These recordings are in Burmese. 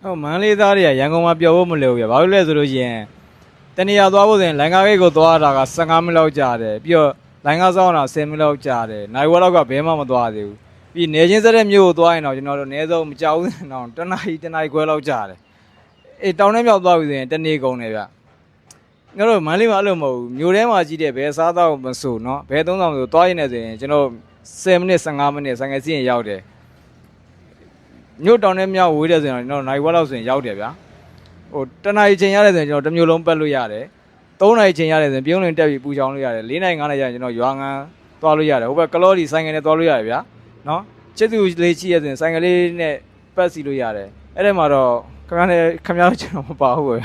ဟုတ်မန္တလေးသားတွေကရန်ကုန်မှာပျော်ဖို့မလိုဘူးဗျဘာလို့လဲဆိုလို့ရှိရင်တနေရာသွားဖို့ဆိုရင်လိုင်ကားဂိတ်ကိုသွားတာက15မိနစ်လောက်ကြာတယ်ပြီးတော့လိုင်ကားစောင်းတာ10မိနစ်လောက်ကြာတယ်နိုင်ဝက်လောက်ကဘဲမှမသွားသေးဘူးပြီးနေချင်းစက်တဲ့မြို့ကိုသွားရင်တော့ကျွန်တော်တို့အနည်းဆုံးမကြောက်ဘူးတော့တနာရီခွဲလောက်ကြာတယ်အေးတောင်ထဲမြောက်သွားပြီဆိုရင်တနေ့ကုန်တယ်ဗျကျွန်တော်တို့မန္တလေးမှာအဲ့လိုမဟုတ်ဘူးမြို့ထဲမှာကြီးတဲ့ဘဲစားတော့မဆိုနော်ဘဲ3000ဆိုသွားရင်လည်းဆိုရင်ကျွန်တော်10မိနစ်15မိနစ်ဆိုင်ငယ်စီးရင်ရောက်တယ်မြို့တောင်ထဲမြောက်ဝေးတယ်ဆိုရင်ကျွန်တော်နိုင်ဝက်လောက်ဆိုရင်ရောက်တယ်ဗျာဟိုတနာရီချိန်ရတယ်ဆိုရင်ကျွန်တော်တစ်မျိုးလုံးပတ်လို့ရတယ်3နာရီချိန်ရတယ်ဆိုရင်ပြုံးလင်တက်ပြီးပူချောင်းလို့ရတယ်4နာရီ5နာရီကျရင်ကျွန်တော်ရွာငံသွားလို့ရတယ်ဟိုဘက်ကလော်ဒီဆိုင်ငယ်နဲ့သွားလို့ရတယ်ဗျာနော်ချစ်သူလေးရှိရဆိုရင်ဆိုင်ငယ်လေးနဲ့ပတ်စီလို့ရတယ်အဲ့ဒါမှတော့ခင်ဗျားတို့ကျွန်တော်မပါဘူးပဲ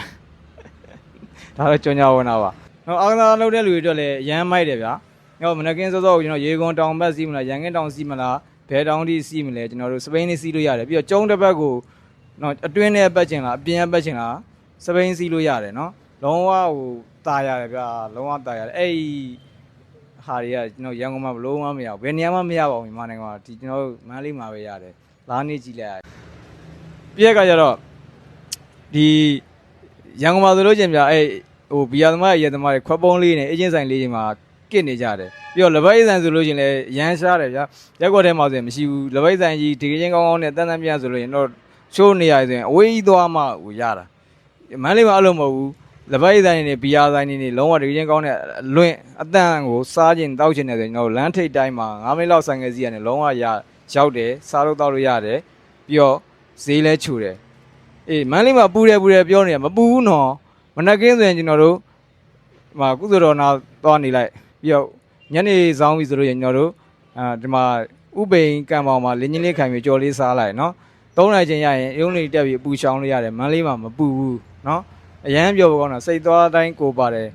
ဒါတော့ကြောင်ညာဝင်တာပါနော်အားကစားလုပ်တဲ့လူတွေအတွက်လည်းရမ်းမိုက်တယ်ဗျာဟောမနက်ကင်းစောစောကျွန်တော်ရေကွန်တောင်ဘက်စီးမလားရန်ကင်းတောင်စီးမလားဘဲတောင်တီးစီးမလဲကျွန်တော်တို့စပိန်လေးစီးလို့ရတယ်ပြီးတော့ကျုံးတစ်ဘက်ကိုနော်အတွင်းနဲ့ပတ်ချင်လားအပြင်ကပတ်ချင်လားစပိန်စီးလို့ရတယ်နော်လုံးဝဟိုตายရတယ်ဗျာလုံးဝตายရတယ်အဲ့ဟာတွေကကျွန်တော်ရန်ကုန်မှာဘလို့မှမရဘူးဘယ်နေရာမှမရပါဘူးမြန်မာနိုင်ငံမှာဒီကျွန်တော်တို့မန္တလေးမှာပဲရတယ်လားနေကြည့်လိုက်ပြည့်ကကြတော့ဒီရန်ကုန်မှာဆိုလို့ချင်းဗျာအဲ့ဟိုဘီယာသမားရဲ့သမားတွေခွက်ပုံးလေးနဲ့အေဂျင့်ဆိုင်လေးတွေမှာကစ်နေကြတယ်ပြီးတော့လက်ပိတ်ဆိုင်ဆိုလို့ချင်းလည်းရမ်းရှားတယ်ဗျာရက်ကွက်ထဲမှာဆိုရင်မရှိဘူးလက်ပိတ်ဆိုင်ကြီးဒီကချင်းကောင်းကောင်းနဲ့တန်းတန်းပြဆိုလို့ရင်တော့ရှိုးနေရဆိုရင်အဝေးကြီးသွားမှဟိုရတာမန္တလေးမှာအဲ့လိုမဟုတ်ဘူးလက်ပိတ်ဆိုင်တွေဘီယာဆိုင်တွေလုံးဝဒီကချင်းကောင်းနဲ့လွင့်အတန်ကိုစားခြင်းတောက်ခြင်းနဲ့ဆိုရင်တော့လမ်းထိပ်တိုင်းမှာ9မိနစ်လောက်ဆိုင်ငယ်စီကနေလုံးဝရောက်တယ်စားလို့တောက်လို့ရတယ်ပြီးတော့ဈေးလဲချူတယ်အေးမန္တလေးမှာပူတယ်ပြောနေရမပူဘူးနော်မနက်ကင်းဆိုရင်ကျွန်တော်တို့ဟိုကုသိုလ်တော်နာသွားနေလိုက်ပြီးတော့ညနေဆောင်ပြီဆိုလို့ကျွန်တော်တို့ဒီမှာဥပိန်ကံပေါင်မှာလင်းချင်းလေးခိုင်ပြီးကြော်လေးစားလိုက်နော်3နိုင်ချင်းရရင်အုံးလေးတက်ပြီးအပူရှောင်းလို့ရတယ်မန္တလေးမှာမပူဘူးနော်အရန်ပြောကောင်းတာစိတ်သွားတိုင်းကိုပါတယ်